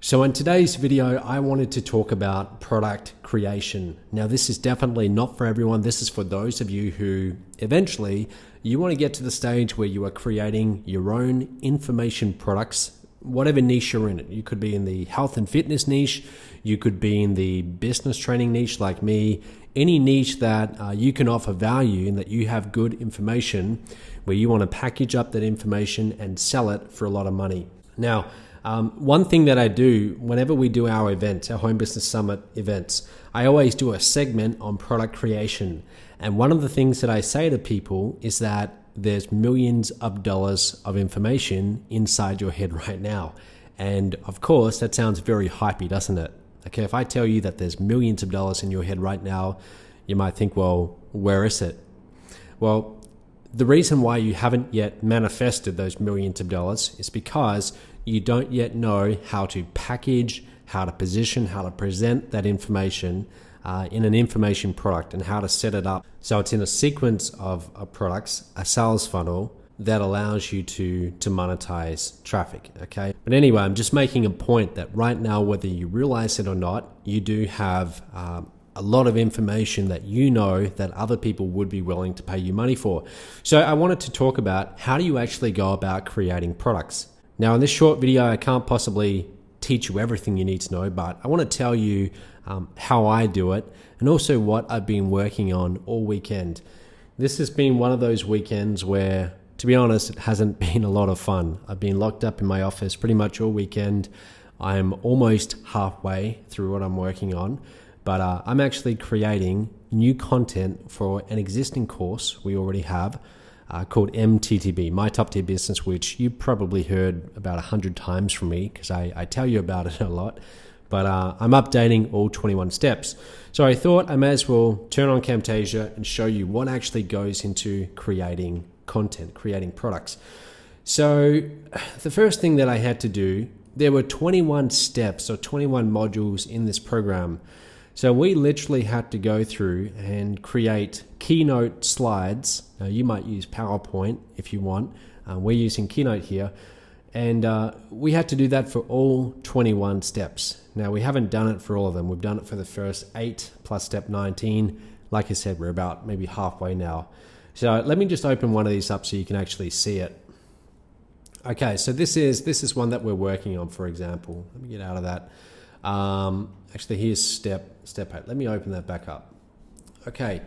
So in today's video, I wanted to talk about product creation. Now, this is definitely not for everyone. This is for those of you who eventually you want to get to the stage where you are creating your own information products, whatever niche you're in. You could be in the health and fitness niche. You could be in the business training niche like me. Any niche that you can offer value and that you have good information where you want to package up that information and sell it for a lot of money. Now, one thing that I do whenever we do our events, our Home Business Summit events, I always do a segment on product creation. And one of the things that I say to people is that there's millions of dollars of information inside your head right now. And of course, that sounds very hypey, doesn't it? Okay, if I tell you that there's millions of dollars in your head right now, you might think, well, where is it? Well, the reason why you haven't yet manifested those millions of dollars is because you don't yet know how to package, how to position, how to present that information in an information product and how to set it up. So it's in a sequence of products, a sales funnel that allows you to monetize traffic, okay? But anyway, I'm just making a point that right now, whether you realize it or not, you do have a lot of information that you know that other people would be willing to pay you money for. So I wanted to talk about how do you actually go about creating products. Now, in this short video, I can't possibly teach you everything you need to know, but I want to tell you how I do it and also what I've been working on all weekend. This has been one of those weekends where, to be honest, it hasn't been a lot of fun. I've been locked up in my office pretty much all weekend. I'm almost halfway through what I'm working on, but I'm actually creating new content for an existing course we already have called MTTB, My Top Tier Business, which you probably heard about 100 times from me because I tell you about it a lot. But I'm updating all 21 steps. So I thought I may as well turn on Camtasia and show you what actually goes into creating content, creating products. So the first thing that I had to do, there were 21 steps or 21 modules in this program. So we literally had to go through and create keynote slides. Now, you might use PowerPoint if you want. We're using Keynote here. And we had to do that for all 21 steps. Now, we haven't done it for all of them. We've done it for the first 8 plus step 19. Like I said, we're about maybe halfway now. So let me just open one of these up so you can actually see it. Okay, so this is one that we're working on, for example. Let me get out of that. Actually, here's step 8. Let me open that back up. Okay,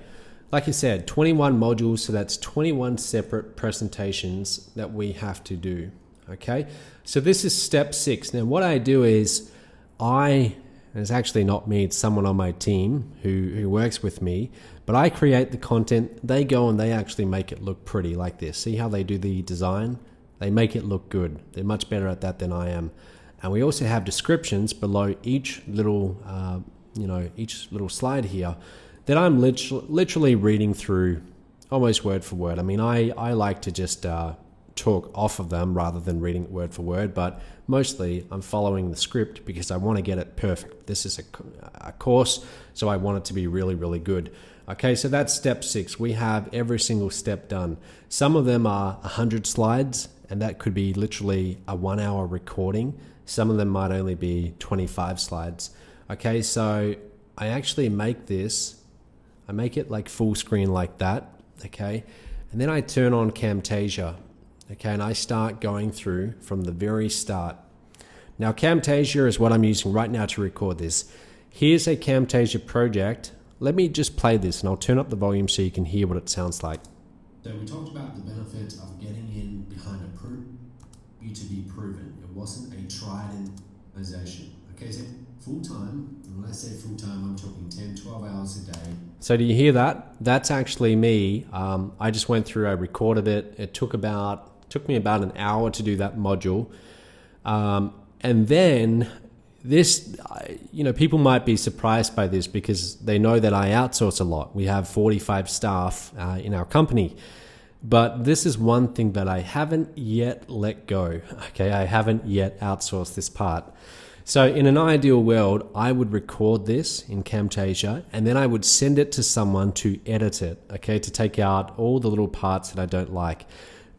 like I said, 21 modules, so that's 21 separate presentations that we have to do. Okay, so this is step 6. Now, what I do is and it's actually not me, it's someone on my team who works with me, but I create the content. They go and they actually make it look pretty like this. See how they do the design? They make it look good. They're much better at that than I am. And we also have descriptions below each little, each little slide here that I'm literally reading through almost word for word. I mean, I like to just talk off of them rather than reading it word for word, but mostly I'm following the script because I want to get it perfect. This is a course, so I want it to be really, really good. Okay, so that's step 6. We have every single step done. Some of them are 100 slides, and that could be literally a 1-hour recording. Some of them might only be 25 slides. Okay, so I actually make it like full screen like that, okay? And then I turn on Camtasia, okay? And I start going through from the very start. Now, Camtasia is what I'm using right now to record this. Here's a Camtasia project. Let me just play this and I'll turn up the volume so you can hear what it sounds like. So we talked about the benefit of getting in behind a you to be proven. It wasn't a tried organization. Okay, so full-time, and when I say full-time, I'm talking 10, 12 hours a day. So do you hear that? That's actually me. I just went through, I recorded it. It took me about an hour to do that module. And then this, people might be surprised by this because they know that I outsource a lot. We have 45 staff in our company. But this is one thing that I haven't yet let go. Okay, I haven't yet outsourced this part. So in an ideal world, I would record this in Camtasia and then I would send it to someone to edit it, okay, to take out all the little parts that I don't like.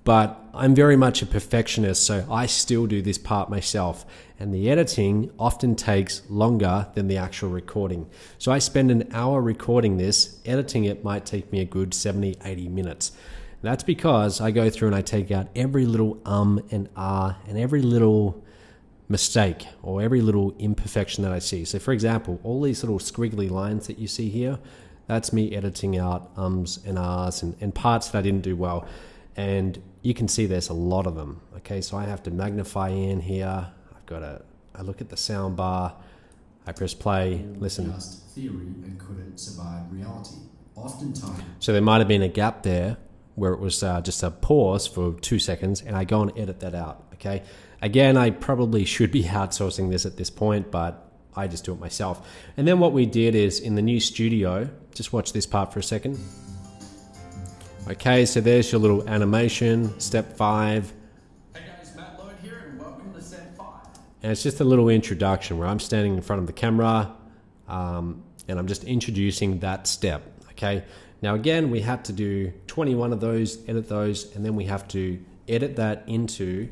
but I'm very much a perfectionist, so I still do this part myself. And the editing often takes longer than the actual recording. So I spend an hour recording this. Editing it might take me a good 70, 80 minutes. That's because I go through and I take out every little and and every little mistake or every little imperfection that I see. So for example, all these little squiggly lines that you see here, that's me editing out ums and ahs and parts that I didn't do well. And you can see there's a lot of them. Okay, so I have to magnify in here. I look at the sound bar, I press play, listen. Just theory and couldn't survive reality. Oftentimes. So there might have been a gap there where it was just a pause for 2 seconds, and I go and edit that out. Okay. Again, I probably should be outsourcing this at this point, but I just do it myself. And then what we did is in the new studio, just watch this part for a second. Okay, so there's your little animation, step 5. Hey guys, Matt Lloyd here, and welcome to step 5. And it's just a little introduction where I'm standing in front of the camera and I'm just introducing that step. Okay, now again, we had to do 21 of those, edit those, and then we have to edit that into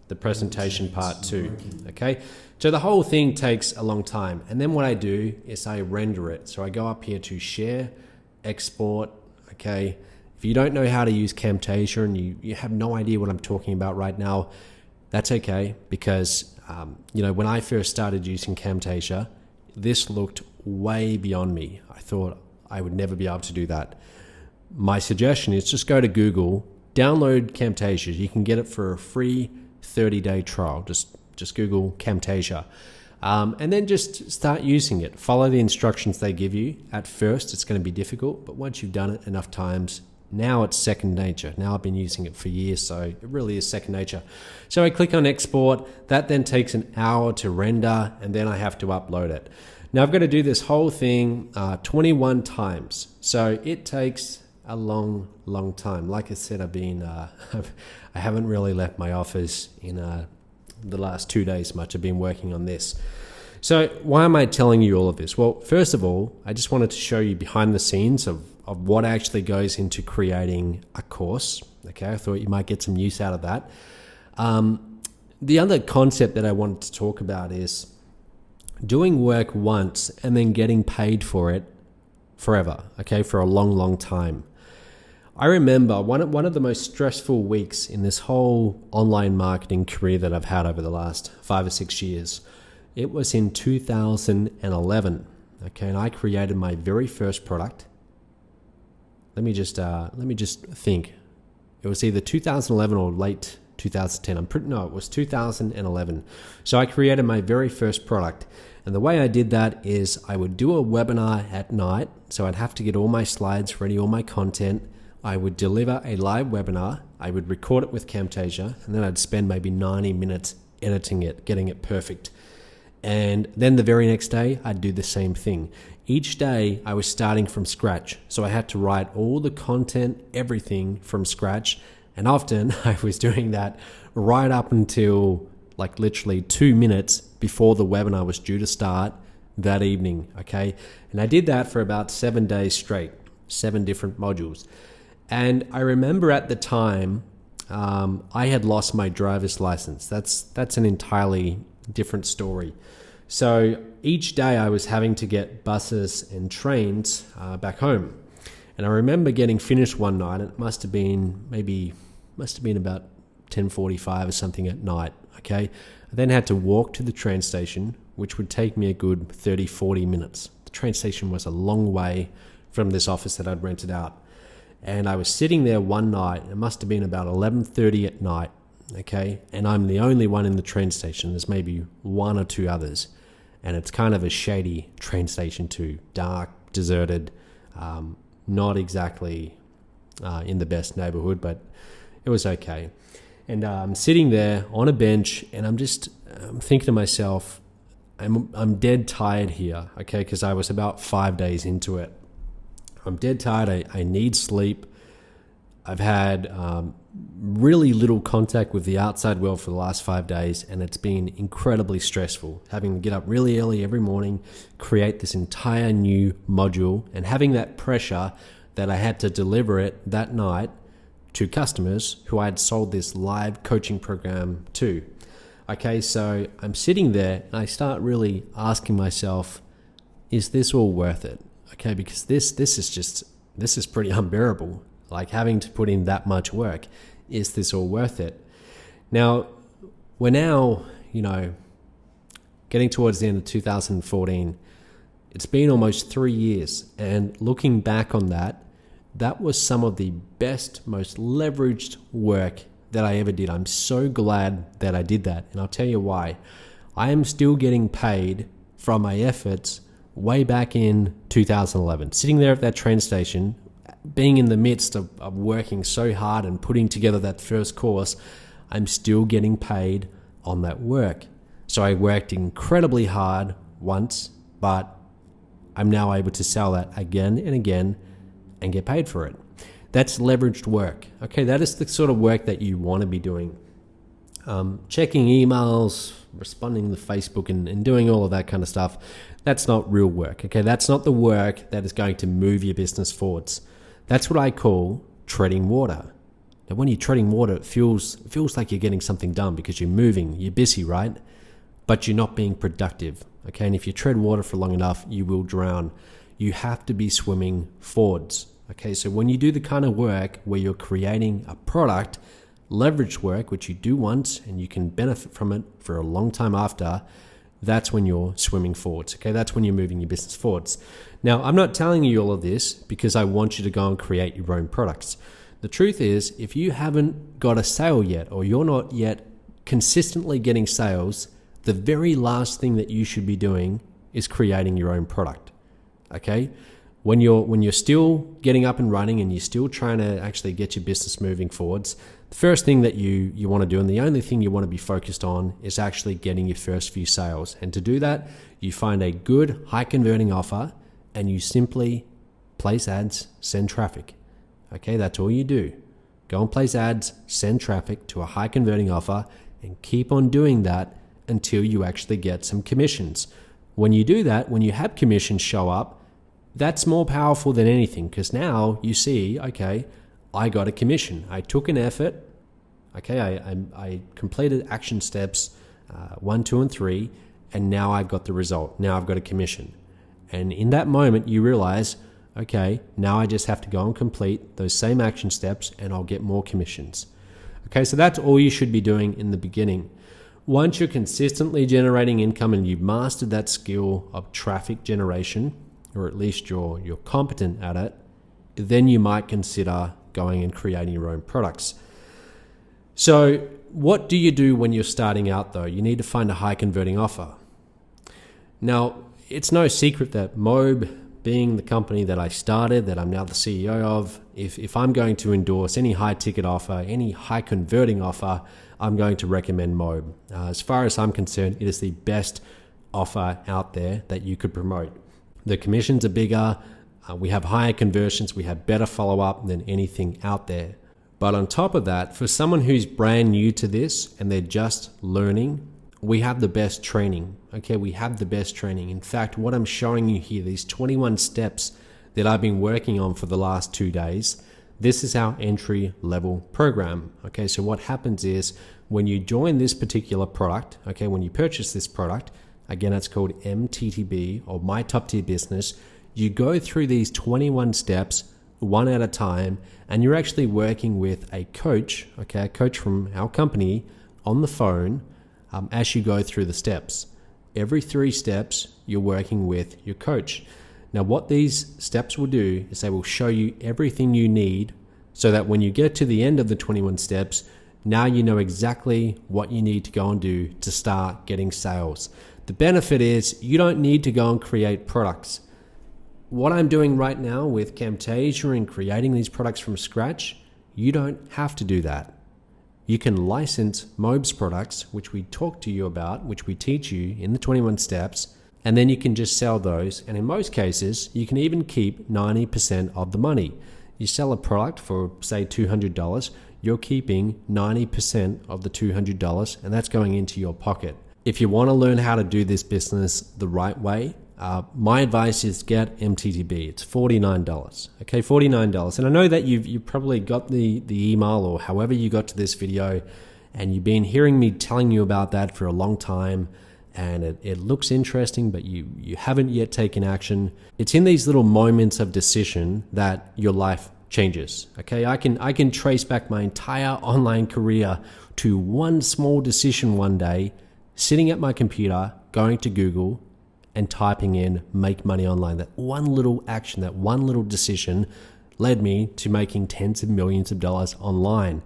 the presentation part 2. Okay, so the whole thing takes a long time. And then what I do is I render it. So I go up here to share, export. Okay, if you don't know how to use Camtasia and you have no idea what I'm talking about right now, that's okay, because when I first started using Camtasia, this looked way beyond me. I thought I would never be able to do that. My suggestion is just go to Google, download Camtasia. You can get it for a free 30-day trial. Just Google Camtasia. And then just start using it. Follow the instructions they give you. At first, it's going to be difficult, but once you've done it enough times, now it's second nature. Now I've been using it for years, so it really is second nature. So I click on export. That then takes an hour to render, and then I have to upload it. Now I've got to do this whole thing 21 times. So it takes a long, long time. Like I said, I've been, I haven't really left my office in the last 2 days much. I've been working on this. So why am I telling you all of this? Well, first of all, I just wanted to show you behind the scenes of what actually goes into creating a course. Okay, I thought you might get some use out of that. The other concept that I wanted to talk about is doing work once and then getting paid for it forever, okay, for a long, long time. I remember one of the most stressful weeks in this whole online marketing career that I've had over the last 5 or 6 years. It was in 2011, okay, and I created my very first product. Let me just think. It was either 2011 or late 2010. It was 2011. So I created my very first product. And the way I did that is I would do a webinar at night. So I'd have to get all my slides ready, all my content. I would deliver a live webinar. I would record it with Camtasia, and then I'd spend maybe 90 minutes editing it, getting it perfect. And then the very next day, I'd do the same thing. Each day, I was starting from scratch. So I had to write all the content, everything from scratch. And often I was doing that right up until like literally 2 minutes before the webinar was due to start that evening. Okay. And I did that for about 7 days straight, 7 different modules. And I remember at the time, I had lost my driver's license. That's an entirely different story. So each day I was having to get buses and trains back home. And I remember getting finished one night. It must have been about 10:45 or something at night. Okay. I then had to walk to the train station, which would take me a good 30, 40 minutes. The train station was a long way from this office that I'd rented out. And I was sitting there one night. It must have been about 11:30 at night. Okay. And I'm the only one in the train station. There's maybe 1 or 2 others. And it's kind of a shady train station too. Dark, deserted, not exactly in the best neighborhood, but it was okay. And I'm sitting there on a bench, and I'm thinking to myself, I'm dead tired here, okay, because I was about 5 days into it. I'm dead tired. I need sleep. I've had really little contact with the outside world for the last 5 days, and it's been incredibly stressful, having to get up really early every morning, create this entire new module, and having that pressure that I had to deliver it that night to customers who I had sold this live coaching program to. Okay, so I'm sitting there and I start really asking myself, is this all worth it? Okay, because this is pretty unbearable. Like having to put in that much work. Is this all worth it? Now, we're now, getting towards the end of 2014. It's been almost 3 years, and looking back on that was some of the best, most leveraged work that I ever did. I'm so glad that I did that, and I'll tell you why. I am still getting paid from my efforts way back in 2011. Sitting there at that train station, being in the midst of working so hard and putting together that first course, I'm still getting paid on that work. So I worked incredibly hard once, but I'm now able to sell that again and again and get paid for it. That's leveraged work. Okay, that is the sort of work that you want to be doing. Checking emails, responding to Facebook and doing all of that kind of stuff, that's not real work. Okay, that's not the work that is going to move your business forwards. That's what I call treading water. Now, when you're treading water, it feels like you're getting something done because you're moving, you're busy, right? But you're not being productive. Okay, and if you tread water for long enough, you will drown. You have to be swimming forwards. Okay, so when you do the kind of work where you're creating a product, leveraged work, which you do once and you can benefit from it for a long time after, that's when you're swimming forwards. Okay, that's when you're moving your business forwards. Now, I'm not telling you all of this because I want you to go and create your own products. The truth is, if you haven't got a sale yet, or you're not yet consistently getting sales, the very last thing that you should be doing is creating your own product. Okay? When you're still getting up and running and you're still trying to actually get your business moving forwards, the first thing that you want to do, and the only thing you want to be focused on, is actually getting your first few sales. And to do that, you find a good high converting offer and you simply place ads, send traffic. Okay, that's all you do. Go and place ads, send traffic to a high converting offer, and keep on doing that until you actually get some commissions. When you do that, when you have commissions show up, that's more powerful than anything, because now you see, okay, I got a commission. I took an effort. Okay, I completed action steps 1, 2, and 3, and now I've got the result. Now I've got a commission. And in that moment, you realize, okay, now I just have to go and complete those same action steps and I'll get more commissions. Okay, so that's all you should be doing in the beginning. Once you're consistently generating income and you've mastered that skill of traffic generation, or at least you're competent at it, then you might consider going and creating your own products. So what do you do when you're starting out though? You need to find a high converting offer. Now, it's no secret that Mobe, being the company that I started, that I'm now the CEO of, if I'm going to endorse any high ticket offer, any high converting offer, I'm going to recommend Mobe. As far as I'm concerned, it is the best offer out there that you could promote. The commissions are bigger, we have higher conversions, we have better follow-up than anything out there. But on top of that, for someone who's brand new to this and they're just learning, we have the best training. Okay, we have the best training. In fact, what I'm showing you here, these 21 steps that I've been working on for the last 2 days, this is our entry level program. Okay, so what happens is when you join this particular product, okay, when you purchase this product, again, it's called MTTB, or My Top Tier Business, you go through these 21 steps one at a time, and you're actually working with a coach, okay, a coach from our company on the phone as you go through the steps. Every 3 steps, you're working with your coach. Now, what these steps will do is they will show you everything you need so that when you get to the end of the 21 steps, now you know exactly what you need to go and do to start getting sales. The benefit is you don't need to go and create products. What I'm doing right now with Camtasia and creating these products from scratch, you don't have to do that. You can license Mobe's products, which we talk to you about, which we teach you in the 21 steps, and then you can just sell those. And in most cases, you can even keep 90% of the money. You sell a product for, say, $200, you're keeping 90% of the $200, and that's going into your pocket. If you want to learn how to do this business the right way, my advice is get MTTB. It's $49. Okay, $49. And I know that you've probably got the email or however you got to this video, and you've been hearing me telling you about that for a long time, and it looks interesting, but you haven't yet taken action. It's in these little moments of decision that your life changes. Okay, I can trace back my entire online career to one small decision one day, sitting at my computer, going to Google and typing in make money online. That one little action, that one little decision led me to making tens of millions of dollars online.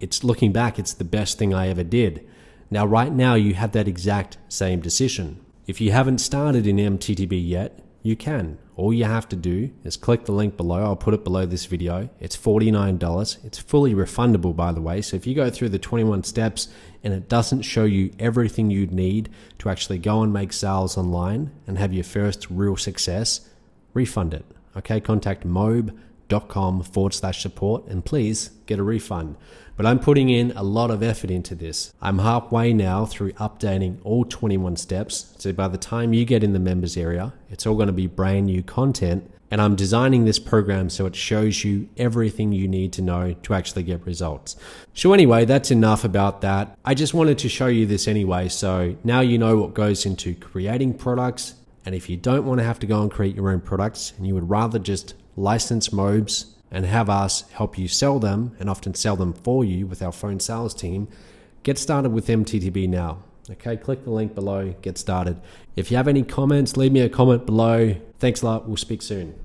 It's looking back, it's the best thing I ever did. Now, right now, you have that exact same decision. If you haven't started in MTTB yet, you can. All you have to do is click the link below. I'll put it below this video. It's $49. It's fully refundable, by the way. So if you go through the 21 steps and it doesn't show you everything you'd need to actually go and make sales online and have your first real success, refund it. Okay, contact mobe.com/support and please get a refund. But I'm putting in a lot of effort into this. I'm halfway now through updating all 21 steps. So by the time you get in the members area, it's all going to be brand new content. And I'm designing this program so it shows you everything you need to know to actually get results. So anyway, that's enough about that. I just wanted to show you this anyway. So now you know what goes into creating products. And if you don't want to have to go and create your own products and you would rather just license MOBs and have us help you sell them and often sell them for you with our phone sales team, get started with MTTB now. Okay, click the link below, get started. If you have any comments, leave me a comment below. Thanks a lot. We'll speak soon.